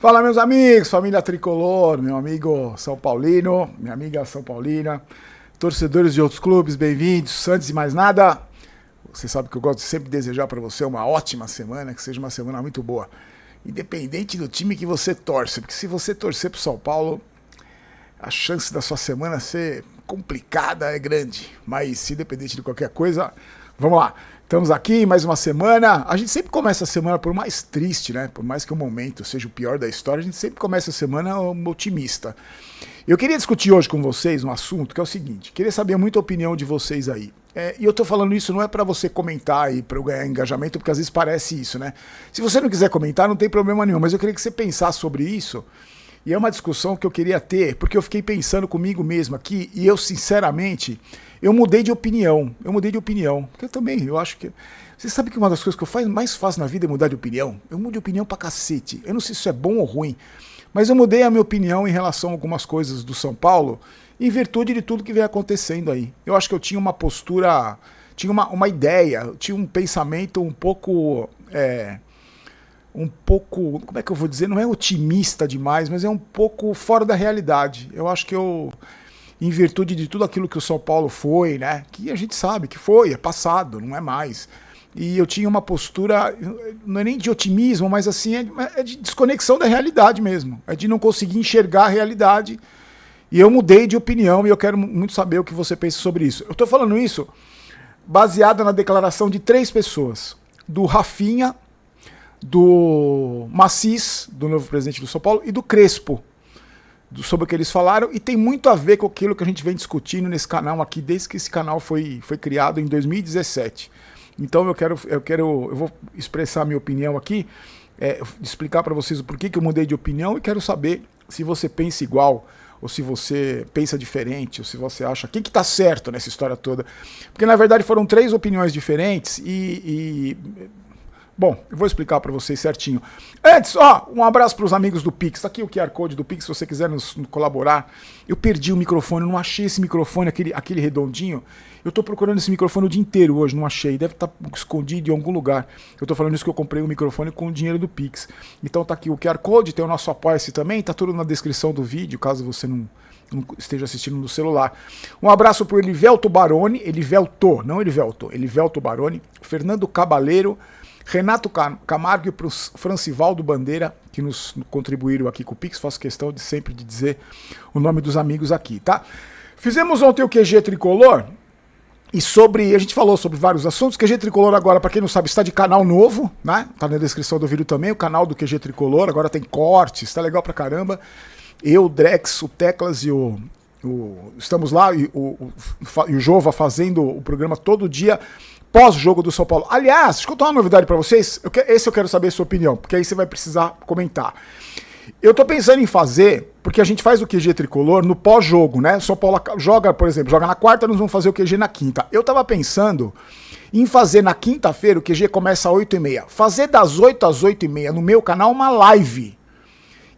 Fala, meus amigos, família tricolor, meu amigo São Paulino, minha amiga São Paulina, torcedores de outros clubes, bem-vindos. Antes de mais nada, você sabe que eu gosto de sempre desejar para você uma ótima semana, que seja uma semana muito boa, independente do time que você torce, porque se você torcer pro São Paulo, a chance da sua semana ser complicada é grande, mas independente de qualquer coisa, vamos lá. Estamos aqui mais uma semana. A gente sempre começa a semana por mais triste, né? Por mais que o momento seja o pior da história, a gente sempre começa a semana otimista. Eu queria discutir hoje com vocês um assunto que é o seguinte: queria saber muita opinião de vocês aí. E eu tô falando isso não é para você comentar e para eu ganhar engajamento, porque às vezes parece isso, né? Se você não quiser comentar, não tem problema nenhum, mas eu queria que você pensasse sobre isso. E é uma discussão que eu queria ter, porque eu fiquei pensando comigo mesmo aqui, e eu, sinceramente, eu mudei de opinião. Porque eu acho que... Você sabe que uma das coisas que eu mais faço na vida é mudar de opinião? Eu mudo de opinião pra cacete. Eu não sei se isso é bom ou ruim, mas eu mudei a minha opinião em relação a algumas coisas do São Paulo, em virtude de tudo que vem acontecendo aí. Eu acho que eu tinha uma postura, tinha uma ideia, tinha um pensamento um pouco... como é que eu vou dizer? Não é otimista demais, mas é um pouco fora da realidade. Eu acho que em virtude de tudo aquilo que o São Paulo foi, né? Que a gente sabe que foi, é passado, não é mais. E eu tinha uma postura, não é nem de otimismo, mas assim, é de desconexão da realidade mesmo. É de não conseguir enxergar a realidade. E eu mudei de opinião e eu quero muito saber o que você pensa sobre isso. Eu tô falando isso baseado na declaração de 3 pessoas. Do Rafinha, do Macis, do novo presidente do São Paulo, e do Crespo, sobre o que eles falaram, e tem muito a ver com aquilo que a gente vem discutindo nesse canal aqui, desde que esse canal foi criado em 2017. Então eu vou expressar a minha opinião aqui, explicar para vocês o porquê que eu mudei de opinião, e quero saber se você pensa igual, ou se você pensa diferente, ou se você acha quem que tá certo nessa história toda. Porque na verdade foram 3 opiniões diferentes Bom, eu vou explicar para vocês certinho. Antes, um abraço para os amigos do Pix. Tá aqui o QR Code do Pix, se você quiser nos colaborar. Eu perdi o microfone, não achei esse microfone, aquele redondinho. Eu tô procurando esse microfone o dia inteiro hoje, não achei. Deve estar escondido em algum lugar. Eu tô falando isso que eu comprei um microfone com o dinheiro do Pix. Então tá aqui o QR Code, tem o nosso Apoia-se também, tá tudo na descrição do vídeo, caso você não esteja assistindo no celular. Um abraço pro Elivelto Baroni, Elivelto Baroni, Fernando Cabaleiro, Renato Camargo e para o Francivaldo Bandeira, que nos contribuíram aqui com o Pix. Faço questão de sempre de dizer o nome dos amigos aqui, tá? Fizemos ontem o QG Tricolor e a gente falou sobre vários assuntos. O QG Tricolor agora, para quem não sabe, está de canal novo, né? Tá na descrição do vídeo também, o canal do QG Tricolor. Agora tem cortes, tá legal pra caramba. Eu, o Drex, o Teclas e estamos lá e o Jova fazendo o programa todo dia pós-jogo do São Paulo. Aliás, deixa eu contar uma novidade pra vocês. Esse eu quero saber a sua opinião, porque aí você vai precisar comentar. Eu tô pensando em fazer, porque a gente faz o QG Tricolor no pós-jogo, né? O São Paulo joga, por exemplo, joga na quarta, nós vamos fazer o QG na quinta. Eu tava pensando em fazer na quinta-feira, o QG começa às 8h30. Fazer das 8 às 8h30 no meu canal uma live.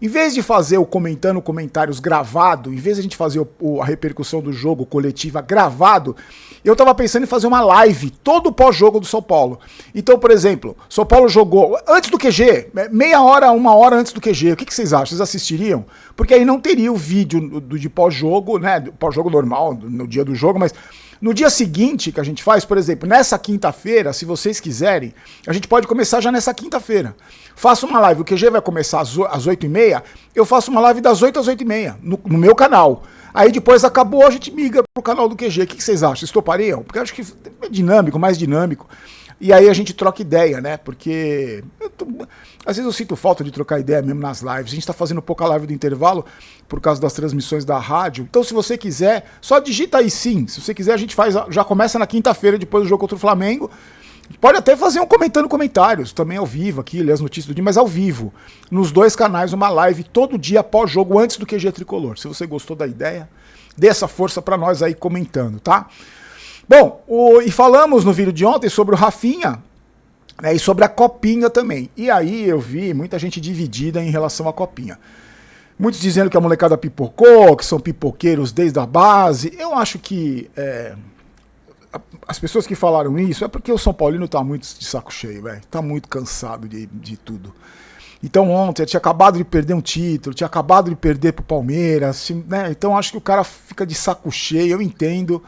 Em vez de fazer o comentando comentários gravado, em vez de a gente fazer a repercussão do jogo coletiva gravado, eu tava pensando em fazer uma live todo o pós-jogo do São Paulo. Então, por exemplo, São Paulo jogou antes do QG, meia hora, 1 hora antes do QG. O que vocês acham? Vocês assistiriam? Porque aí não teria o vídeo de pós-jogo, né? Pós-jogo normal, no dia do jogo, mas no dia seguinte que a gente faz, por exemplo, nessa quinta-feira, se vocês quiserem, a gente pode começar já nessa quinta-feira. Faço uma live, o QG vai começar às 8h30, eu faço uma live das 8 às 8h30, no meu canal. Aí depois acabou, a gente migra pro canal do QG. O que vocês acham? Vocês topariam? Porque eu acho que é dinâmico, mais dinâmico. E aí a gente troca ideia, né? Porque às vezes eu sinto falta de trocar ideia mesmo nas lives. A gente tá fazendo pouca live do intervalo por causa das transmissões da rádio. Então se você quiser, só digita aí sim. Se você quiser, a gente já começa na quinta-feira, depois do jogo contra o Flamengo. Pode até fazer um comentando comentários, também ao vivo aqui, ler as notícias do dia, mas ao vivo. Nos 2 canais, uma live todo dia pós-jogo, antes do QG Tricolor. Se você gostou da ideia, dê essa força pra nós aí comentando, tá? Bom, e falamos no vídeo de ontem sobre o Rafinha, né, e sobre a Copinha também. E aí eu vi muita gente dividida em relação à Copinha. Muitos dizendo que a molecada pipocou, que são pipoqueiros desde a base. Eu acho que as pessoas que falaram isso é porque o São Paulino tá muito de saco cheio, velho. Tá muito cansado de tudo. Então ontem tinha acabado de perder um título, tinha acabado de perder pro Palmeiras, né? Então acho que o cara fica de saco cheio, eu entendo.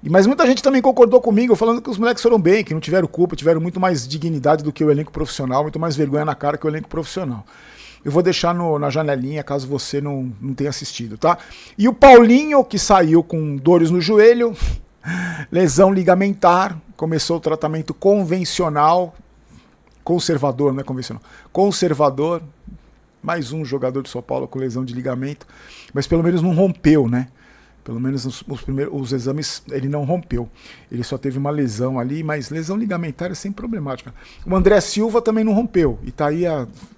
Mas muita gente também concordou comigo, falando que os moleques foram bem, que não tiveram culpa, tiveram muito mais dignidade do que o elenco profissional, muito mais vergonha na cara que o elenco profissional. Eu vou deixar na janelinha, caso você não tenha assistido, tá? E o Paulinho, que saiu com dores no joelho, lesão ligamentar, começou o tratamento convencional, conservador, não é convencional, conservador, mais um jogador de São Paulo com lesão de ligamento, mas pelo menos não rompeu, né? Pelo menos os exames ele não rompeu. Ele só teve uma lesão ali, mas lesão ligamentar é sempre problemática. O André Silva também não rompeu. E tá aí,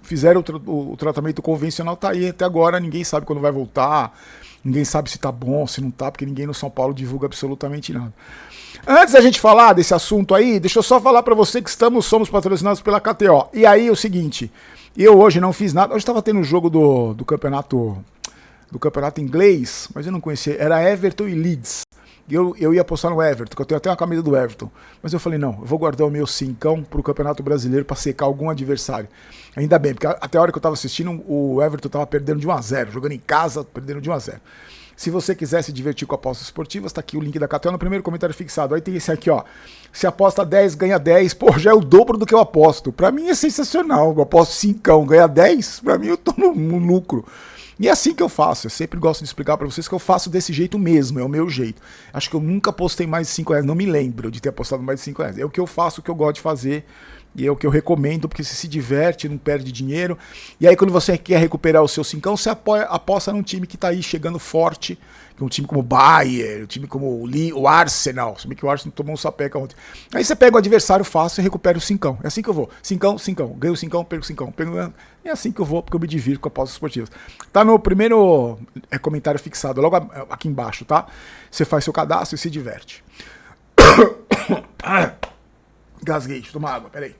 fizeram o tratamento convencional, tá aí até agora, ninguém sabe quando vai voltar, ninguém sabe se tá bom, se não tá, porque ninguém no São Paulo divulga absolutamente nada. Antes da gente falar desse assunto aí, deixa eu só falar para você que somos patrocinados pela KTO. E aí é o seguinte, eu hoje não fiz nada, hoje estava tendo o jogo do campeonato inglês, mas eu não conhecia, era Everton e Leeds. Eu ia apostar no Everton, que eu tenho até uma camisa do Everton. Mas eu falei, não, eu vou guardar o meu cincão pro Campeonato Brasileiro para secar algum adversário. Ainda bem, porque até a hora que eu tava assistindo, o Everton tava perdendo de 1-0, jogando em casa, perdendo de 1-0. Se você quiser se divertir com apostas esportivas, tá aqui o link da KTO no primeiro comentário fixado. Aí tem esse aqui, ó. Se aposta 10, ganha 10. Pô, já é o dobro do que eu aposto. Pra mim é sensacional. Eu aposto 5, ganha 10. Pra mim eu tô no lucro. E é assim que eu faço, eu sempre gosto de explicar pra vocês que eu faço desse jeito mesmo, é o meu jeito. Acho que eu nunca apostei mais de 5 reais, não me lembro de ter apostado mais de 5 reais. É o que eu faço, o que eu gosto de fazer, e é o que eu recomendo, porque você se diverte, não perde dinheiro. E aí quando você quer recuperar o seu cincão, você aposta num time que tá aí chegando forte, um time como o Bayern, um time como o Arsenal, se bem que o Arsenal tomou um sapeca ontem. Aí você pega o adversário fácil e recupera o cincão. É assim que eu vou. Cincão, ganho o cincão, perco o cincão. É assim que eu vou, porque eu me divirto com apostas esportivas. Tá no primeiro comentário fixado, logo aqui embaixo, tá? Você faz seu cadastro e se diverte. Gasguei, deixa eu tomar água, peraí.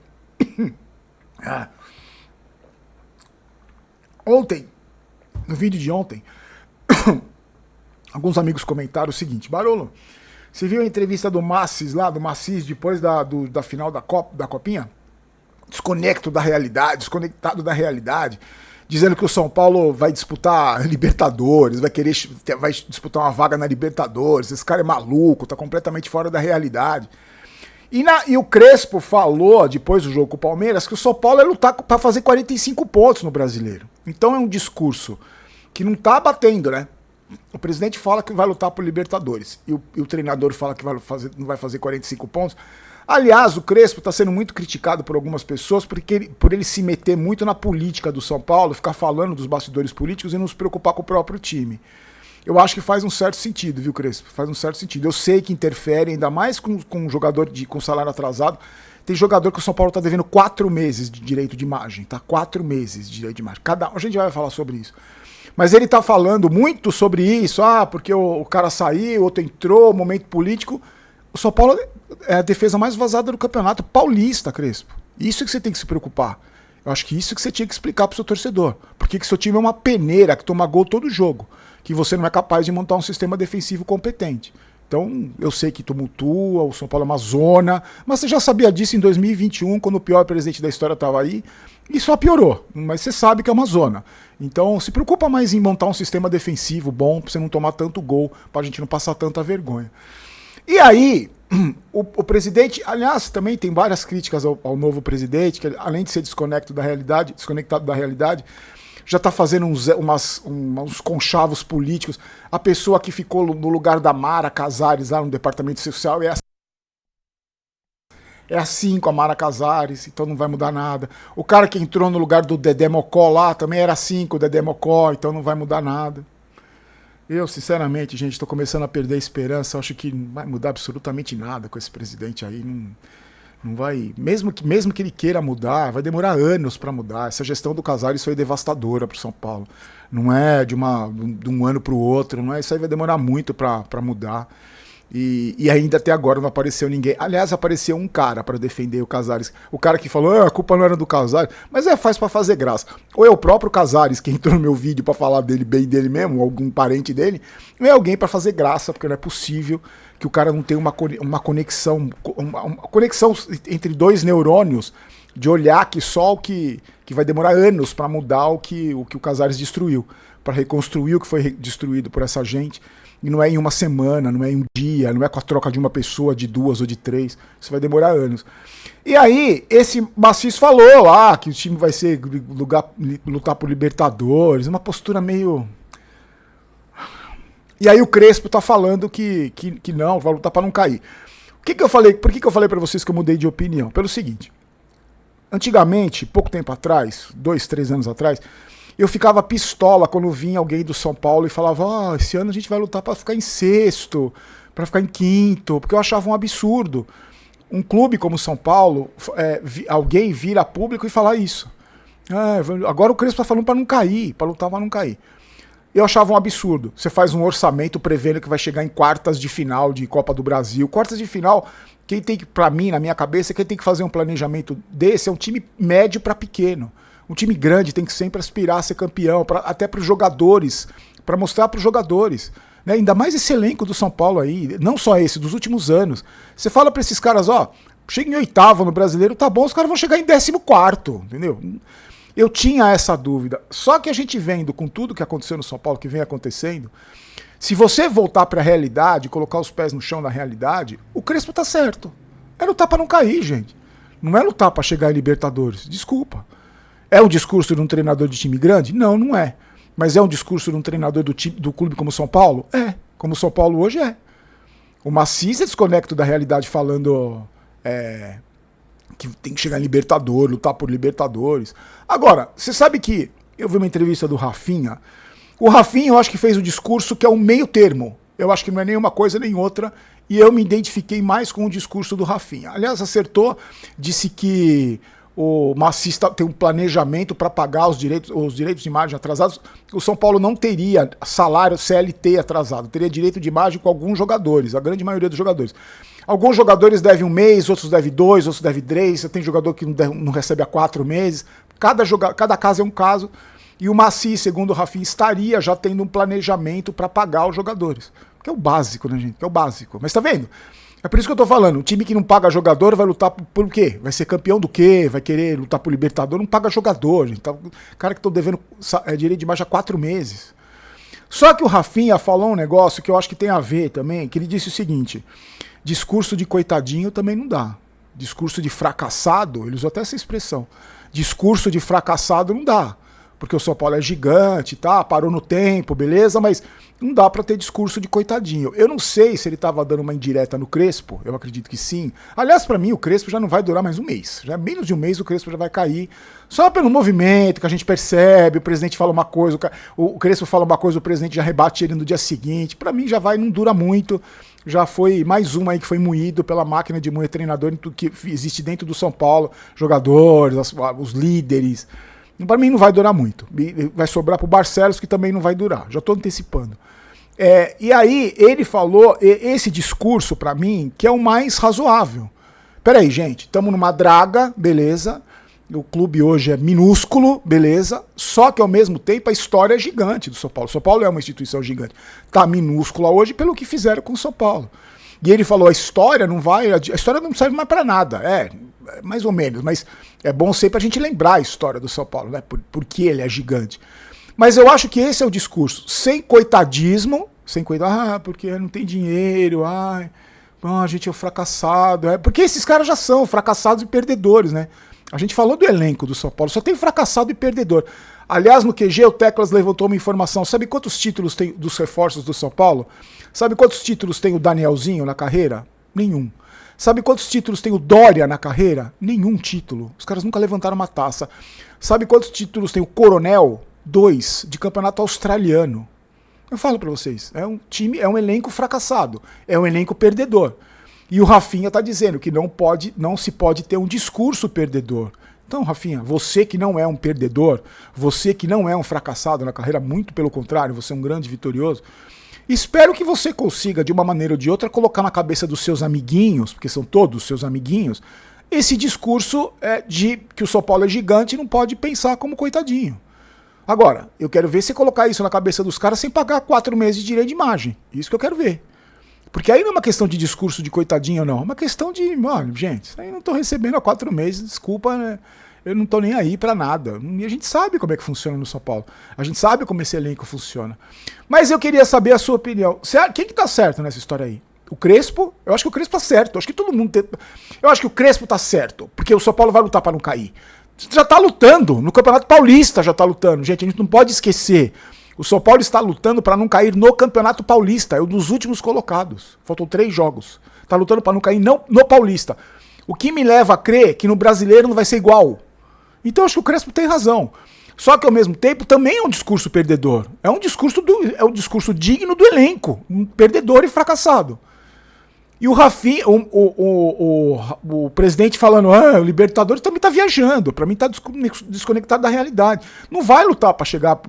Ontem, no vídeo de ontem, alguns amigos comentaram o seguinte: Barolo, você viu a entrevista do Massis lá, do Massis, depois da final da Copinha? Desconectado da realidade, dizendo que o São Paulo vai disputar Libertadores, vai disputar uma vaga na Libertadores, esse cara é maluco, tá completamente fora da realidade. E o Crespo falou, depois do jogo com o Palmeiras, que o São Paulo ia lutar para fazer 45 pontos no Brasileiro. Então é um discurso que não tá batendo, né? O presidente fala que vai lutar por Libertadores e o treinador fala que não vai fazer 45 pontos. Aliás, o Crespo está sendo muito criticado por algumas pessoas por ele se meter muito na política do São Paulo, ficar falando dos bastidores políticos e não se preocupar com o próprio time. Eu acho que faz um certo sentido, viu, Crespo? Faz um certo sentido. Eu sei que interfere, ainda mais com um jogador com salário atrasado. Tem jogador que o São Paulo está devendo 4 meses de direito de imagem, tá? 4 meses de direito de imagem. A gente vai falar sobre isso. Mas ele tá falando muito sobre isso, porque o cara saiu, outro entrou, momento político. O São Paulo é a defesa mais vazada do campeonato paulista, Crespo. Isso que você tem que se preocupar. Eu acho que isso que você tinha que explicar pro seu torcedor. Porque que seu time é uma peneira que toma gol todo jogo. Que você não é capaz de montar um sistema defensivo competente. Então, eu sei que tumultua, o São Paulo é uma zona, mas você já sabia disso em 2021, quando o pior presidente da história estava aí, e só piorou. Mas você sabe que é uma zona. Então, se preocupa mais em montar um sistema defensivo bom, para você não tomar tanto gol, para a gente não passar tanta vergonha. E aí, o presidente, aliás, também tem várias críticas ao novo presidente, que além de ser desconectado da realidade, já está fazendo uns conchavos políticos. A pessoa que ficou no lugar da Mara Casares lá no departamento social é assim com a Mara Casares, então não vai mudar nada. O cara que entrou no lugar do Dedé Mocó lá também era assim com o Dedé Mocó, então não vai mudar nada. Eu, sinceramente, gente, estou começando a perder a esperança. Acho que não vai mudar absolutamente nada com esse presidente aí. Não vai. Mesmo que ele queira mudar, vai demorar anos para mudar. Essa gestão do Casares foi devastadora para o São Paulo. Não é de um ano para o outro. Não é, isso aí vai demorar muito para mudar. E ainda até agora não apareceu ninguém. Aliás, apareceu um cara para defender o Casares. O cara que falou, a culpa não era do Casares. Mas faz para fazer graça. Ou é o próprio Casares que entrou no meu vídeo para falar bem dele mesmo, ou algum parente dele, ou é alguém para fazer graça, porque não é possível que o cara não tenha uma conexão entre dois neurônios de olhar que só que vai demorar anos para mudar o que o Casares destruiu, para reconstruir o que foi destruído por essa gente. E não é em uma semana, não é em um dia, não é com a troca de uma pessoa, de duas ou de três. Isso vai demorar anos. E aí, esse Macis falou lá que o time vai ser lutar por Libertadores, uma postura meio... E aí o Crespo tá falando que não, vai lutar para não cair. Que eu falei? Por que eu falei para vocês que eu mudei de opinião? Pelo seguinte, antigamente, pouco tempo atrás, 2, 3 anos atrás, eu ficava pistola quando vinha alguém do São Paulo e falava, esse ano a gente vai lutar para ficar em sexto, para ficar em quinto, porque eu achava um absurdo. Um clube como São Paulo, alguém vir a público e falar isso. Agora o Crespo tá falando para não cair, para lutar para não cair. Eu achava um absurdo. Você faz um orçamento prevendo que vai chegar em quartas de final de Copa do Brasil. Quartas de final, quem tem que, pra mim, na minha cabeça, quem tem que fazer um planejamento desse é um time médio para pequeno. Um time grande tem que sempre aspirar a ser campeão, até para os jogadores, para mostrar para os jogadores. Né? Ainda mais esse elenco do São Paulo aí, não só esse, dos últimos anos. Você fala para esses caras, chega em oitavo no Brasileiro, tá bom, os caras vão chegar em 14º, entendeu? Eu tinha essa dúvida. Só que a gente vendo com tudo que aconteceu no São Paulo, que vem acontecendo, se você voltar para a realidade, colocar os pés no chão da realidade, o Crespo tá certo. É lutar para não cair, gente. Não é lutar para chegar em Libertadores. Desculpa. É um discurso de um treinador de time grande? Não, não é. Mas é um discurso de um treinador do clube como São Paulo? É. Como São Paulo hoje é. O Macis é desconecto da realidade falando que tem que chegar em Libertadores, lutar por Libertadores. Agora, você sabe que eu vi uma entrevista do Rafinha. O Rafinha eu acho que fez um discurso que é um meio termo. Eu acho que não é nem uma coisa nem outra. E eu me identifiquei mais com o discurso do Rafinha. Aliás, acertou, disse que o Macis tem um planejamento para pagar os direitos de imagem atrasados. O São Paulo não teria salário CLT atrasado, teria direito de imagem com alguns jogadores, a grande maioria dos jogadores. Alguns jogadores devem 1 mês, outros devem 2, outros devem 3, você tem jogador que não recebe há 4 meses. Cada caso é um caso. E o Macis, segundo o Rafinha, estaria já tendo um planejamento para pagar os jogadores. Que é o básico, né, gente? Que é o básico. Mas tá vendo? É por isso que eu tô falando, um time que não paga jogador vai lutar por quê? Vai ser campeão do quê? Vai querer lutar por Libertador? Não paga jogador, gente. Cara que estão devendo direito de imagem há 4 meses. Só que o Rafinha falou um negócio que eu acho que tem a ver também, que ele disse o seguinte, discurso de coitadinho também não dá. Discurso de fracassado, ele usou até essa expressão, discurso de fracassado não dá. Porque o São Paulo é gigante, tá? Parou no tempo, beleza, mas não dá pra ter discurso de coitadinho. Eu não sei se ele tava dando uma indireta no Crespo, eu acredito que sim. Aliás, pra mim, o Crespo já não vai durar mais 1 mês. Já menos de 1 mês o Crespo já vai cair. Só pelo movimento que a gente percebe, o presidente fala uma coisa, o Crespo fala uma coisa, o presidente já rebate ele no dia seguinte. Pra mim já não dura muito. Já foi mais um aí que foi moído pela máquina de moer treinador que existe dentro do São Paulo. Jogadores, os líderes. Para mim não vai durar muito. Vai sobrar pro Barcelos, que também não vai durar. Já estou antecipando. E aí ele falou esse discurso para mim que é o mais razoável. Peraí, gente, estamos numa draga, beleza. O clube hoje é minúsculo, beleza. Só que ao mesmo tempo a história é gigante do São Paulo. São Paulo é uma instituição gigante. Tá minúscula hoje pelo que fizeram com o São Paulo. E ele falou, a história não serve mais para nada. Mais ou menos, mas é bom sempre a gente lembrar a história do São Paulo, né? Porque ele é gigante. Mas eu acho que esse é o discurso, sem coitadismo, porque não tem dinheiro, a gente é um fracassado. Porque esses caras já são fracassados e perdedores, né? A gente falou do elenco do São Paulo, só tem fracassado e perdedor. Aliás, no QG, o Teclas levantou uma informação. Sabe quantos títulos tem dos reforços do São Paulo? Sabe quantos títulos tem o Danielzinho na carreira? Nenhum. Sabe quantos títulos tem o Dória na carreira? Nenhum título. Os caras nunca levantaram uma taça. Sabe quantos títulos tem o Coronel? 2, de campeonato australiano. Eu falo pra vocês, é um time, é um elenco fracassado, é um elenco perdedor. E o Rafinha tá dizendo que não se pode ter um discurso perdedor. Então, Rafinha, você que não é um perdedor, você que não é um fracassado na carreira, muito pelo contrário, você é um grande vitorioso, espero que você consiga, de uma maneira ou de outra, colocar na cabeça dos seus amiguinhos, porque são todos seus amiguinhos, esse discurso de que o São Paulo é gigante e não pode pensar como coitadinho. Agora, eu quero ver você colocar isso na cabeça dos caras sem pagar 4 meses de direito de imagem. Isso que eu quero ver. Porque aí não é uma questão de discurso de coitadinho, não. É uma questão de, mano, gente, isso aí não tô recebendo há 4 meses, desculpa, né? Eu não tô nem aí pra nada. E a gente sabe como é que funciona no São Paulo. A gente sabe como esse elenco funciona. Mas eu queria saber a sua opinião. Quem que tá certo nessa história aí? O Crespo? Eu acho que o Crespo tá certo. Eu acho que todo mundo tem... Eu acho que o Crespo tá certo. Porque o São Paulo vai lutar pra não cair. Já tá lutando. No Campeonato Paulista já tá lutando. Gente, a gente não pode esquecer. O São Paulo está lutando para não cair no Campeonato Paulista. É um dos últimos colocados. Faltam 3 jogos. Está lutando para não cair no Paulista. O que me leva a crer que no Brasileiro não vai ser igual. Então acho que o Crespo tem razão. Só que ao mesmo tempo também é um discurso perdedor. É um discurso digno do elenco. Um perdedor e fracassado. E o Rafinha, o presidente falando, o Libertadores também tá viajando, para mim tá desconectado da realidade. Não vai lutar para chegar,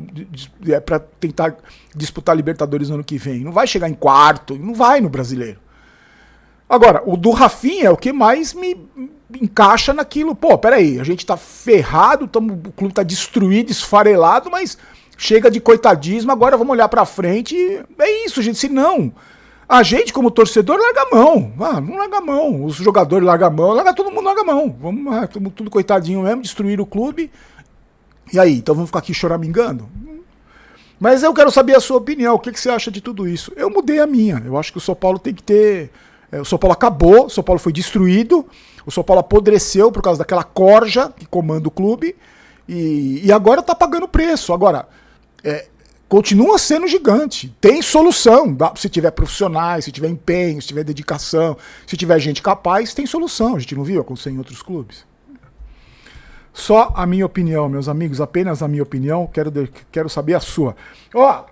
para tentar disputar Libertadores no ano que vem. Não vai chegar em quarto, não vai no Brasileiro. Agora, o do Rafinha é o que mais me encaixa naquilo. Pô, peraí, a gente tá ferrado, o clube tá destruído, esfarelado, mas chega de coitadismo, agora vamos olhar para frente. É isso, gente, se não... A gente, como torcedor, larga a mão. Não larga a mão. Os jogadores largam a mão, todo mundo larga a mão. Vamos, tudo coitadinho mesmo, destruir o clube. E aí, então vamos ficar aqui choramingando? Mas eu quero saber a sua opinião. O que você acha de tudo isso? Eu mudei a minha. Eu acho que o São Paulo tem que ter... O São Paulo acabou, o São Paulo foi destruído, o São Paulo apodreceu por causa daquela corja que comanda o clube. E agora tá pagando preço. Agora... continua sendo gigante. Tem solução. Se tiver profissionais, se tiver empenho, se tiver dedicação, se tiver gente capaz, tem solução. A gente não viu acontecer em outros clubes. Só a minha opinião, meus amigos, apenas a minha opinião. Quero saber a sua.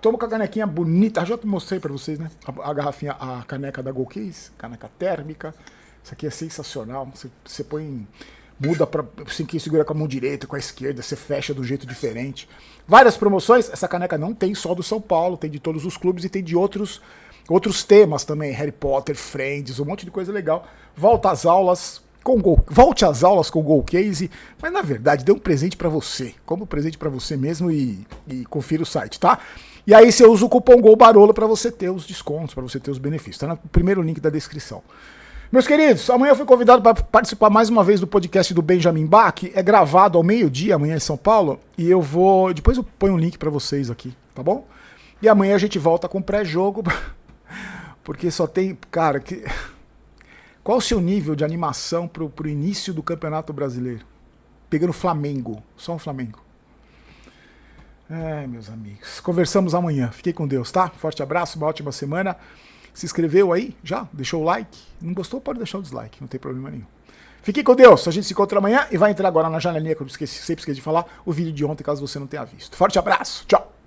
Toma com a canequinha bonita. Já mostrei pra vocês, né? A garrafinha, a caneca da Golcase, caneca térmica. Isso aqui é sensacional. Você põe... Muda para assim que segura com a mão direita, com a esquerda, você fecha do jeito diferente. Várias promoções, essa caneca não tem só do São Paulo, tem de todos os clubes e tem de outros temas também, Harry Potter, Friends, um monte de coisa legal. Volte às aulas com Golcase, mas na verdade dê um presente para você, como presente para você mesmo e confira o site, tá? E aí você usa o cupom GOLBAROLA para você ter os descontos, para você ter os benefícios, tá no primeiro link da descrição. Meus queridos, amanhã eu fui convidado para participar mais uma vez do podcast do Benjamin Bach. É gravado ao meio-dia, amanhã em São Paulo. E eu vou... Depois eu ponho um link para vocês aqui, tá bom? E amanhã a gente volta com pré-jogo. Porque só tem... Cara, qual o seu nível de animação pro início do Campeonato Brasileiro? Pegando Flamengo. Só um Flamengo. Meus amigos. Conversamos amanhã. Fiquem com Deus, tá? Forte abraço, uma ótima semana. Se inscreveu aí? Já? Deixou o like? Não gostou? Pode deixar o dislike, não tem problema nenhum. Fique com Deus, a gente se encontra amanhã e vai entrar agora na janelinha que eu sempre esqueci de falar, o vídeo de ontem, caso você não tenha visto. Forte abraço, tchau!